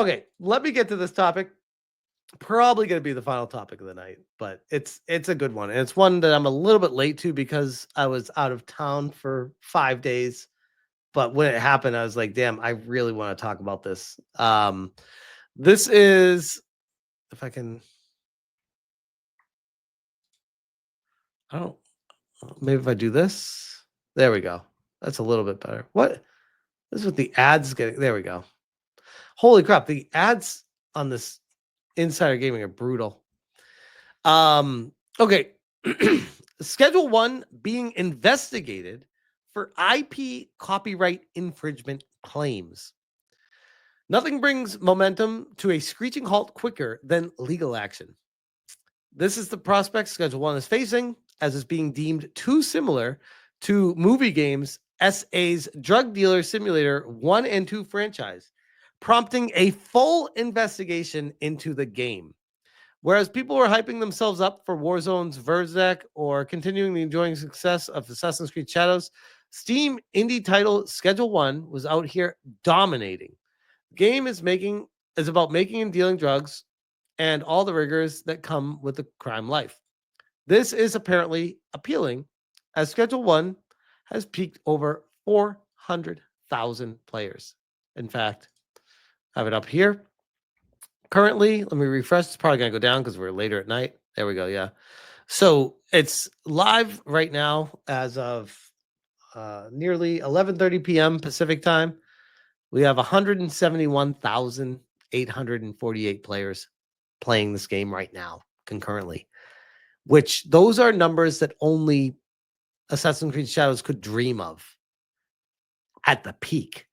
Okay, let me get to this topic. Probably going to be the final topic of the night, but it's a good one, and it's one that I'm a little bit late to because I was out of town for 5 days. But when it happened, I was like, "Damn, I really want to talk about this." This is, if I can, I don't. Maybe if I do this, there we go. That's a little bit better. What? This is what the ads getting. There we go. Holy crap! The ads on this Insider Gaming are brutal. Okay. Schedule 1 being investigated for IP copyright infringement claims. Nothing brings momentum to a screeching halt quicker than legal action. This is the prospect Schedule 1 is facing, as it's being deemed too similar to Movie Games S.A.'s Drug Dealer Simulator 1 and 2 franchise, prompting a full investigation into the game. Whereas people were hyping themselves up for Warzone's Verdansk or continuing the enjoying success of Assassin's Creed Shadows, Steam indie title Schedule 1 was out here dominating. The game is about making and dealing drugs and all the rigors that come with the crime life. This is apparently appealing, as Schedule 1 has peaked over 400,000 players. In fact, I have it up here. Currently, let me refresh. It's probably going to go down because we're later at night. There we go. Yeah. So it's live right now as of nearly 11:30 p.m. Pacific time. We have 171,848 players playing this game right now concurrently, which those are numbers that only Assassin's Creed Shadows could dream of at the peak.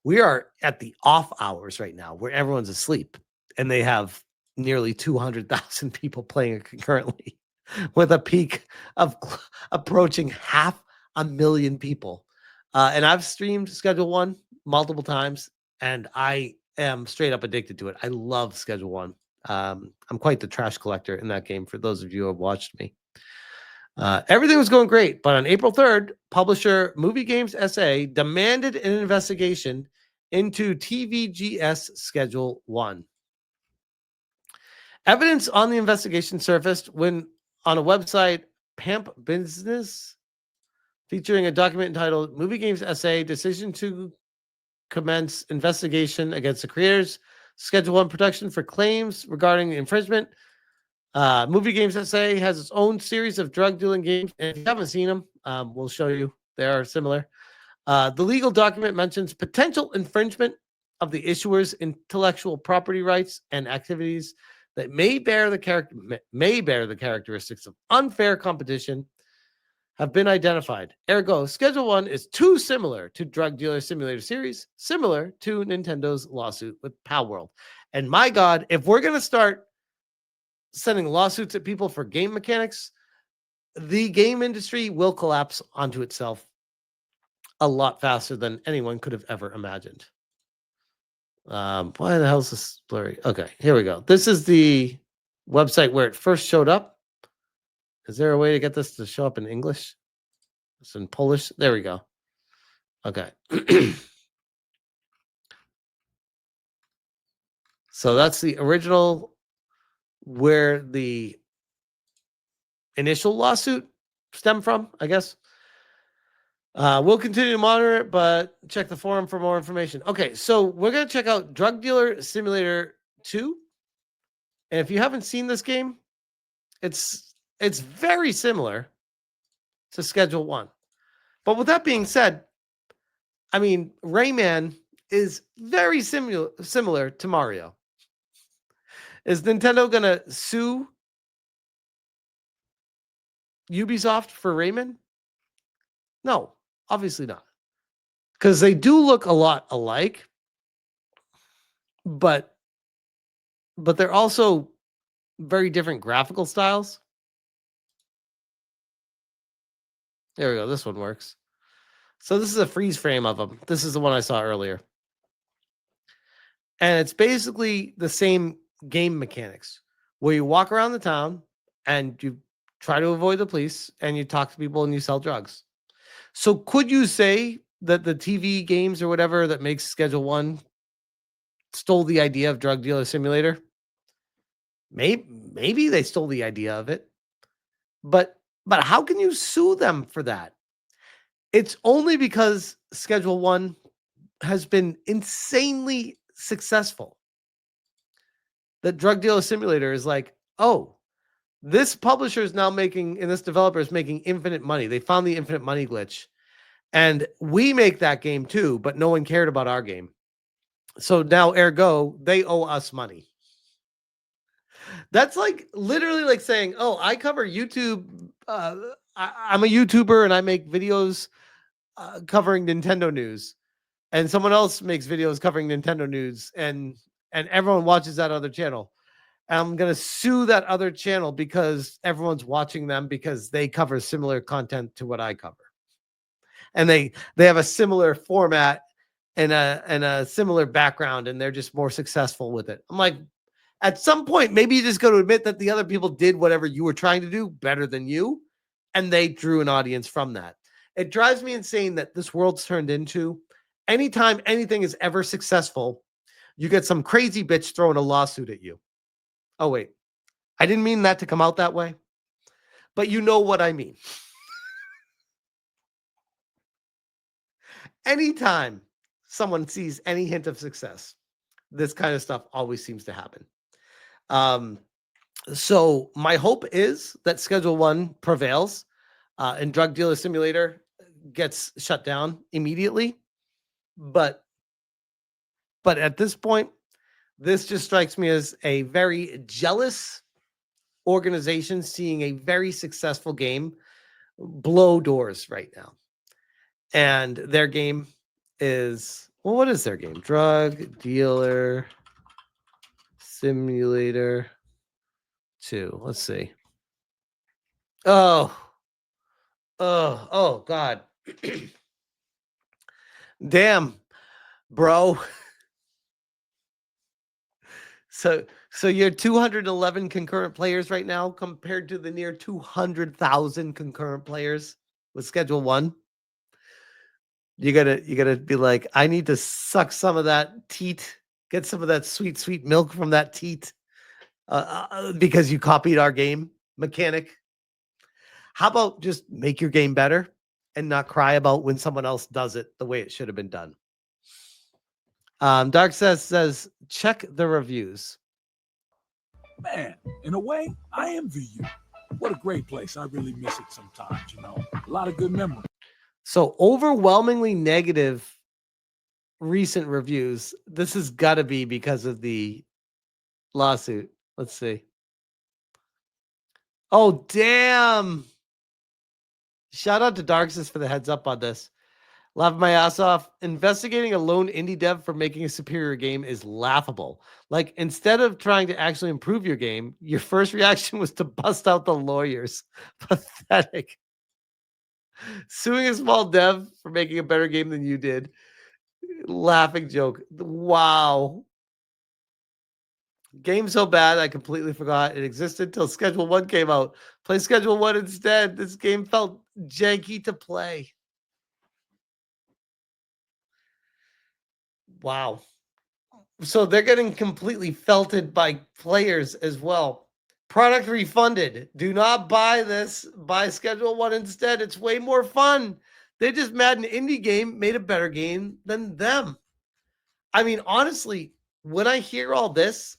We are at the off hours right now where everyone's asleep, and they have nearly 200,000 people playing it concurrently with a peak of approaching 500,000 people. And I've streamed Schedule 1 multiple times, and I am straight up addicted to it. I love Schedule 1. I'm quite the trash collector in that game, for those of you who have watched me. Everything was going great, but on April 3rd, publisher Movie Games S.A. demanded an investigation into TVGS Schedule 1. Evidence on the investigation surfaced when on a website, Pamp Business, featuring a document entitled Movie Games S.A. Decision to Commence Investigation Against the Creators, Schedule 1 Production for Claims Regarding Infringement. Movie Games S.A. has its own series of drug dealing games, and if you haven't seen them, we'll show you. They are similar. The legal document mentions potential infringement of the issuer's intellectual property rights and activities that may bear the characteristics of unfair competition have been identified. Ergo, Schedule 1 is too similar to Drug Dealer Simulator series, similar to Nintendo's lawsuit with Palworld. And my God, if we're going to start sending lawsuits at people for game mechanics, the game industry will collapse onto itself a lot faster than anyone could have ever imagined. Why the hell is this blurry? Okay, here we go. This is the website where it first showed up. Is there a way to get this to show up in English? It's in Polish. There we go. Okay. So that's the original where the initial lawsuit stemmed from, I guess. We'll continue to monitor it, but check the forum for more information. Okay, so we're going to check out Drug Dealer Simulator 2. And if you haven't seen this game, it's very similar to Schedule 1. But with that being said, I mean, Rayman is very similar to Mario. Is Nintendo going to sue Ubisoft for Rayman? No, obviously not. Because they do look a lot alike, but they're also very different graphical styles. There we go. This one works. So this is a freeze frame of them. This is the one I saw earlier. And it's basically the same game mechanics where you walk around the town and you try to avoid the police and you talk to people and you sell drugs. So could you say that the TV games or whatever that makes Schedule 1 stole the idea of Drug Dealer Simulator. Maybe they stole the idea of it. But how can you sue them for that? It's only because Schedule 1 has been insanely successful. The Drug Dealer Simulator is like, oh, this publisher is now making, and this developer is making infinite money. They found the infinite money glitch. And we make that game too, but no one cared about our game. So now, ergo, they owe us money. That's like literally like saying, oh, I cover YouTube. I'm a YouTuber and I make videos covering Nintendo news. And someone else makes videos covering Nintendo news. And everyone watches that other channel. I'm going to sue that other channel because everyone's watching them because they cover similar content to what I cover. And they have a similar format and a similar background, and they're just more successful with it. I'm like, at some point, maybe you just got to admit that the other people did whatever you were trying to do better than you, and they drew an audience from that. It drives me insane that this world's turned into anytime anything is ever successful, you get some crazy bitch throwing a lawsuit at you. Oh, wait. I didn't mean that to come out that way, but you know what I mean. Anytime someone sees any hint of success, this kind of stuff always seems to happen. So my hope is that Schedule 1 prevails and Drug Dealer Simulator gets shut down immediately. But at this point, this just strikes me as a very jealous organization seeing a very successful game blow doors right now. And their game is, well, what is their game? Drug Dealer Simulator 2. Let's see. Oh, God. Damn, bro. So you're 211 concurrent players right now compared to the near 200,000 concurrent players with Schedule 1. You gotta be like, I need to suck some of that teat, get some of that sweet, sweet milk from that teat because you copied our game mechanic. How about just make your game better and not cry about when someone else does it the way it should have been done? Dark says, check the reviews. Man, in a way, I envy you. What a great place. I really miss it sometimes, you know. A lot of good memories. So overwhelmingly negative recent reviews. This has got to be because of the lawsuit. Let's see. Oh, damn. Shout out to Darksis for the heads up on this. Laugh my ass off. Investigating a lone indie dev for making a superior game is laughable. Like, instead of trying to actually improve your game, your first reaction was to bust out the lawyers. Pathetic. Suing a small dev for making a better game than you did. Laughing joke. Wow. Game so bad, I completely forgot it existed till Schedule 1 came out. Play Schedule 1 instead. This game felt janky to play. Wow. So they're getting completely felted by players as well. Product refunded. Do not buy this. Buy Schedule 1 instead. It's way more fun. They just mad an indie game made a better game than them. I mean, honestly, when I hear all this,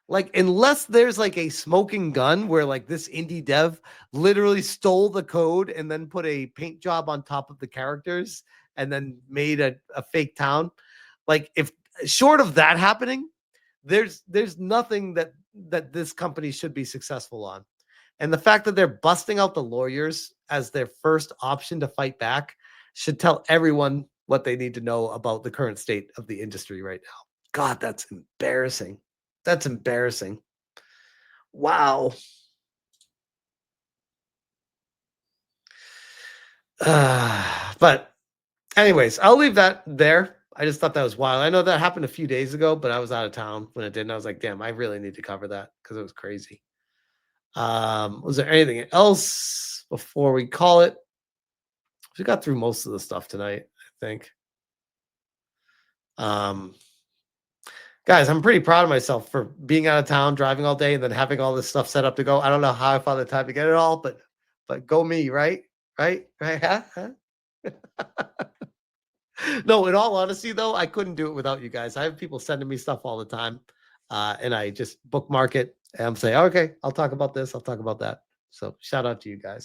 like, unless there's like a smoking gun where like this indie dev literally stole the code and then put a paint job on top of the characters and then made a fake town. Like, if short of that happening, there's nothing that this company should be successful on. And the fact that they're busting out the lawyers as their first option to fight back should tell everyone what they need to know about the current state of the industry right now. God, that's embarrassing. That's embarrassing. Wow. But anyways, I'll leave that there. I just thought that was wild. I know that happened a few days ago, but I was out of town when it did. And I was like, damn, I really need to cover that because it was crazy. Was there anything else before we call it? We got through most of the stuff tonight, I think. Guys, I'm pretty proud of myself for being out of town, driving all day, and then having all this stuff set up to go. I don't know how I found the time to get it all, but go me, right? Right? Right? Huh? No, in all honesty, though, I couldn't do it without you guys. I have people sending me stuff all the time, and I just bookmark it and I'm saying, okay, I'll talk about this, I'll talk about that. So shout out to you guys.